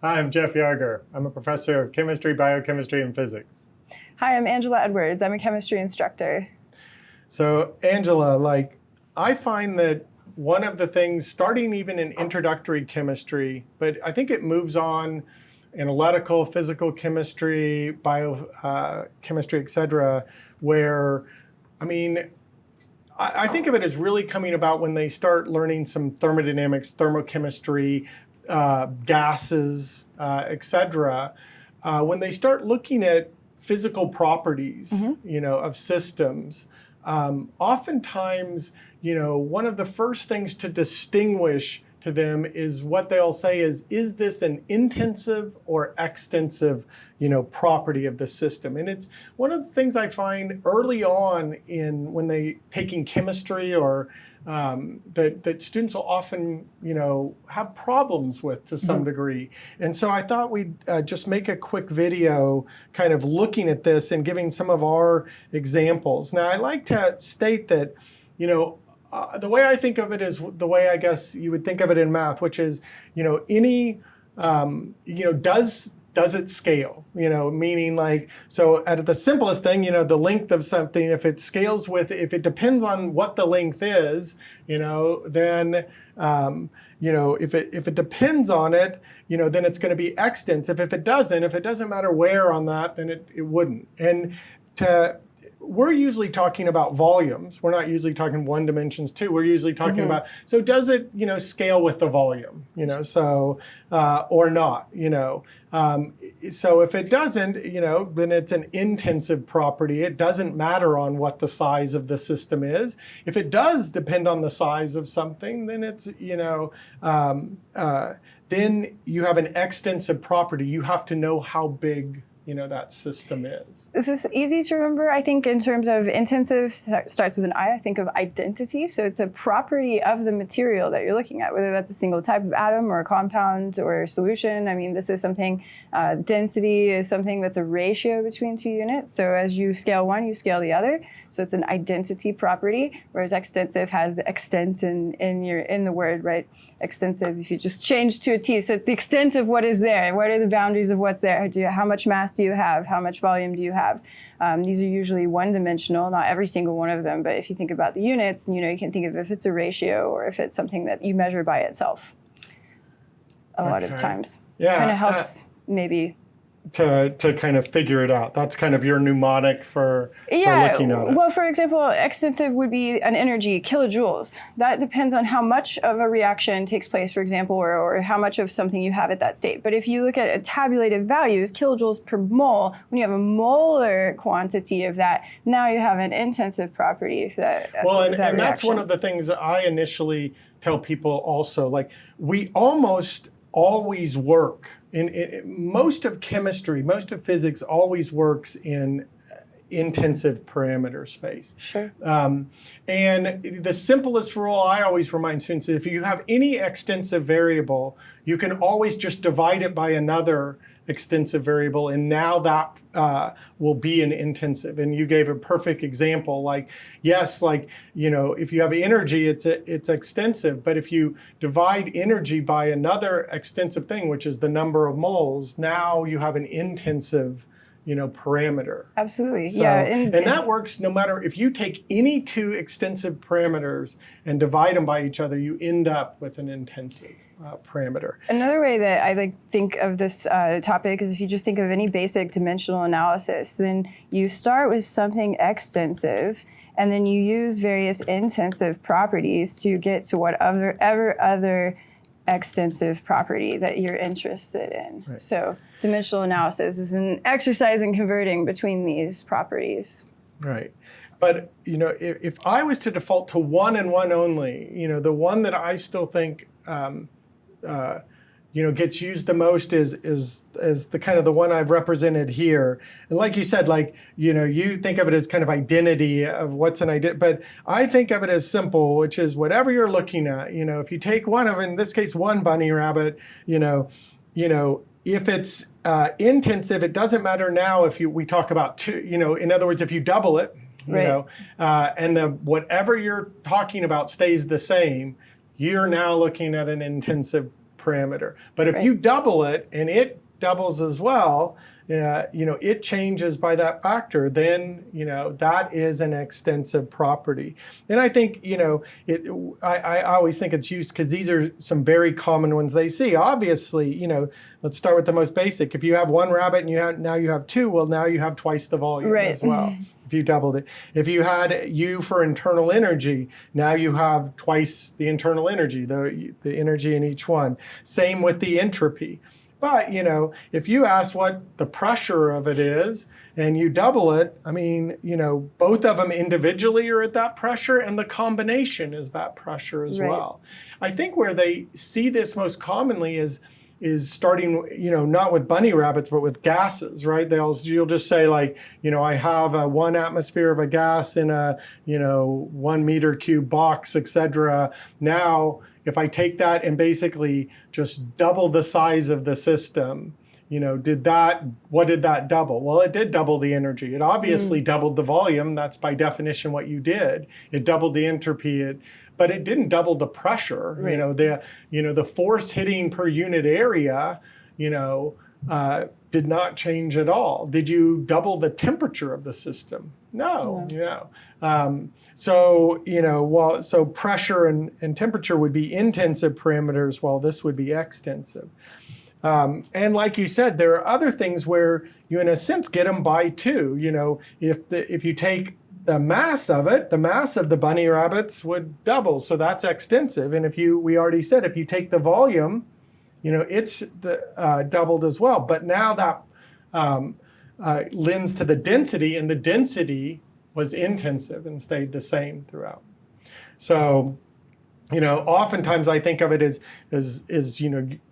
Hi, I'm Jeff Yarger. I'm a professor of chemistry, biochemistry, and physics. Hi, I'm Angela Edwards. I'm a chemistry instructor. So Angela, I find that one of the things, starting even in introductory chemistry, but I think it moves on analytical, physical chemistry, biochemistry, et cetera, where, I think of it as really coming about when they start learning some thermodynamics, thermochemistry, gases, et cetera, when they start looking at physical properties, of systems. Oftentimes, one of the first things to distinguish to them is what they'll say is this an intensive or extensive, property of the system? And it's one of the things I find early on when they taking chemistry or that students will often, have problems with to some degree. And so I thought we'd just make a quick video kind of looking at this and giving some of our examples. Now, I like to state that, the way I think of it is the way I guess you would think of it in math, which is, does it scale? Meaning so at the simplest thing, the length of something, if it scales if it depends on what the length is, then, if it depends on it, then it's going to be extensive. If it doesn't matter where on that, then it wouldn't. And we're usually talking about volumes. We're not usually talking one dimensions too. We're usually talking about, so does it, scale with the volume, or not, so if it doesn't, then it's an intensive property. It doesn't matter on what the size of the system is. If it does depend on the size of something, then it's, then you have an extensive property. You have to know how big that system is. This is easy to remember. I think in terms of intensive, starts with an I think of identity. So it's a property of the material that you're looking at, whether that's a single type of atom or a compound or a solution. This is something, density is something that's a ratio between two units. So as you scale one, you scale the other. So it's an identity property, whereas extensive has the extent in the word, right? Extensive, if you just change to a T. So it's the extent of what is there. What are the boundaries of what's there? How much mass do you have? How much volume do you have? These are usually one-dimensional, not every single one of them, but if you think about the units, you can think of if it's a ratio or if it's something that you measure by itself a lot of times. Yeah. Kind of helps maybe to kind of figure it out. That's kind of your mnemonic for looking at it. Well, for example, extensive would be an energy, kilojoules. That depends on how much of a reaction takes place, for example, or how much of something you have at that state. But if you look at tabulated values, kilojoules per mole, when you have a molar quantity of that, now you have an intensive property. And that's one of the things that I initially tell people also. We almost always work in most of chemistry, most of physics always works in intensive parameter space. Sure. And the simplest rule I always remind students is if you have any extensive variable, you can always just divide it by another extensive variable, and now that will be an intensive. And you gave a perfect example, if you have energy, it's extensive, but if you divide energy by another extensive thing, which is the number of moles, now you have an intensive parameter. Absolutely. So, yeah. And that works no matter if you take any two extensive parameters and divide them by each other, you end up with an intensive parameter. Another way that I think of this topic is if you just think of any basic dimensional analysis, then you start with something extensive and then you use various intensive properties to get to whatever other extensive property that you're interested in. Right. So dimensional analysis is an exercise in converting between these properties. Right. But, if I was to default to one and one only, the one that I still think, gets used the most is the kind of the one I've represented here. And like you said, you think of it as kind of identity of what's an identity, but I think of it as simple, which is whatever you're looking at. If you take one of, in this case, one bunny rabbit, if it's intensive, it doesn't matter now if we talk about two, in other words, if you double it, and whatever you're talking about stays the same, you're now looking at an intensive parameter. But if you double it and it doubles as well, it changes by that factor, then, that is an extensive property. And I think, I always think it's used because these are some very common ones they see. Obviously, let's start with the most basic. If you have one rabbit and now you have two, well, now you have twice the volume as well. If you doubled it. If you had U for internal energy, now you have twice the internal energy, the energy in each one. Same with the entropy. But, if you ask what the pressure of it is and you double it, I mean, both of them individually are at that pressure and the combination is that pressure as well. I think where they see this most commonly is starting, not with bunny rabbits, but with gases, right? You'll just say like, I have a 1 atmosphere of a gas in a, 1 meter cube box, etc. Now, if I take that and basically just double the size of the system, what did that double? Well, it did double the energy. It obviously doubled the volume. That's by definition what you did. It doubled the entropy. But it didn't double the pressure. Right. The force hitting per unit area, did not change at all. Did you double the temperature of the system? No. So pressure and temperature would be intensive parameters, while this would be extensive. And like you said, there are other things where you, in a sense, get them by two. If you take the mass of the bunny rabbits would double, so that's extensive. And we already said, if you take the volume, it's doubled as well. But now that lends to the density, and the density was intensive and stayed the same throughout. So, oftentimes I think of it as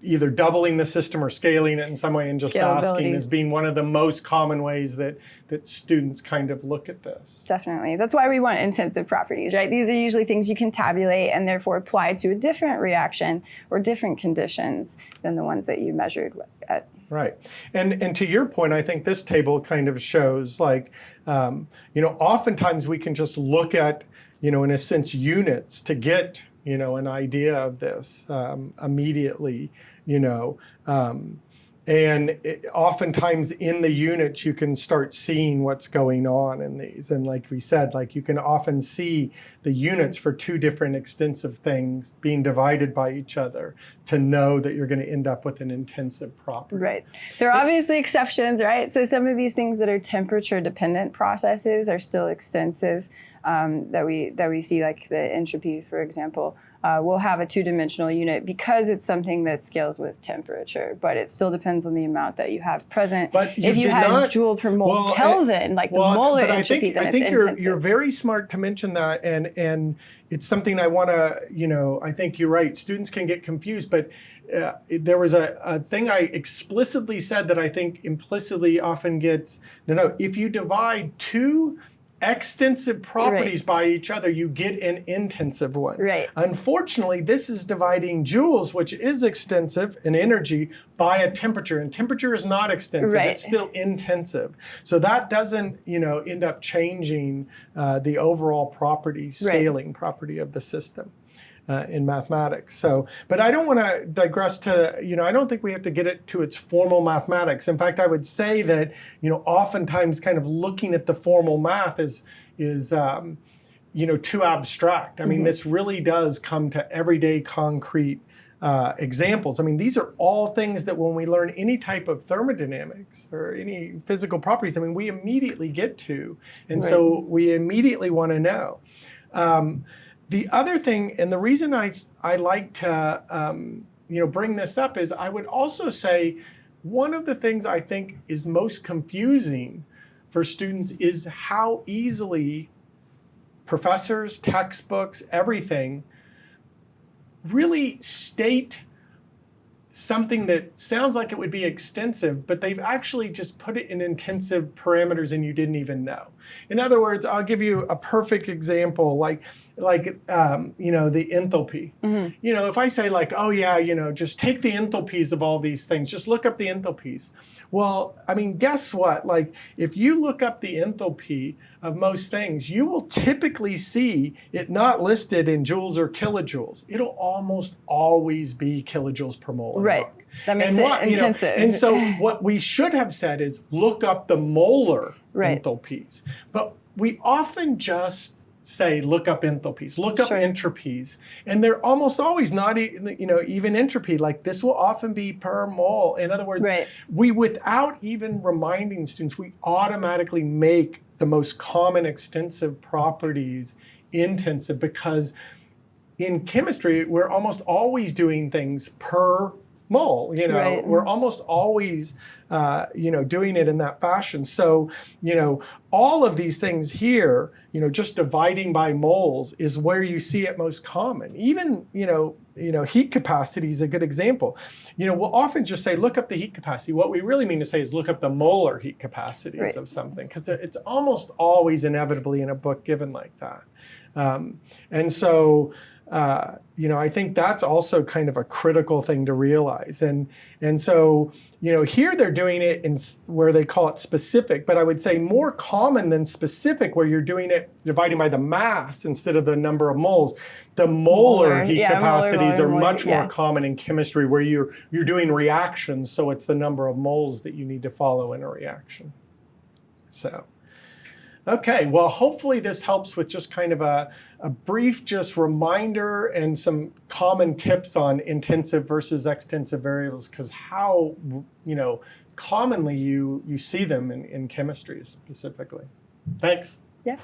either doubling the system or scaling it in some way, and just asking as being one of the most common ways that students kind of look at this. Definitely. That's why we want intensive properties, right? These are usually things you can tabulate and therefore apply to a different reaction or different conditions than the ones that you measured at. Right. And to your point, I think this table kind of shows oftentimes we can just look at, in a sense, units to get, an idea of this immediately, and oftentimes in the units you can start seeing what's going on in these. And like we said, you can often see the units for two different extensive things being divided by each other to know that you're going to end up with an intensive property. Right. There are obviously exceptions, right? So some of these things that are temperature dependent processes are still extensive. That we see, like the entropy, for example, will have a two-dimensional unit because it's something that scales with temperature, but it still depends on the amount that you have present. But if you had joule per mole Kelvin, the molar entropy, then it's intensive. You're very smart to mention that, and it's something I want to, I think you're right. Students can get confused, but there was a thing I explicitly said that I think implicitly often gets, if you divide two extensive properties by each other, you get an intensive one. Right. Unfortunately, this is dividing joules, which is extensive in energy, by a temperature, and temperature is not extensive. Right. It's still intensive. So that doesn't, end up changing the overall property, scaling property of the system. In mathematics. So, but I don't want to digress to, I don't think we have to get it to its formal mathematics. In fact, I would say that, oftentimes kind of looking at the formal math is too abstract. I mean, this really does come to everyday concrete examples. I mean, these are all things that when we learn any type of thermodynamics or any physical properties, I mean, we immediately get to. And so we immediately want to know. The other thing, and the reason I like to bring this up is I would also say one of the things I think is most confusing for students is how easily professors, textbooks, everything really state something that sounds like it would be extensive, but they've actually just put it in intensive parameters and you didn't even know. In other words, I'll give you a perfect example, like the enthalpy. If I say like, oh yeah, just take the enthalpies of all these things, just look up the enthalpies. Well, I mean, guess what? Like, if you look up the enthalpy of most things, you will typically see it not listed in joules or kilojoules. It'll almost always be kilojoules per mole. Right. That makes it intensive. And so what we should have said is look up the molar enthalpies. But we often just say look up enthalpies, look up entropies, and they're almost always not even entropy. Like, this will often be per mole. In other words, we, without even reminding students, we automatically make the most common extensive properties intensive, because in chemistry we're almost always doing things per mole. We're almost always doing it in that fashion. So all of these things here, just dividing by moles is where you see it most common. Even heat capacity is a good example. We'll often just say look up the heat capacity. What we really mean to say is look up the molar heat capacities of something, because it's almost always inevitably in a book given like that. And so I think that's also kind of a critical thing to realize. And so, here they're doing it in where they call it specific, but I would say more common than specific, where you're doing it dividing by the mass instead of the number of moles. The molar heat capacities are much more common in chemistry, where you're doing reactions, so it's the number of moles that you need to follow in a reaction. So. Okay, well, hopefully this helps with just kind of a brief just reminder and some common tips on intensive versus extensive variables, because how commonly you see them in chemistry specifically. Thanks. Yeah.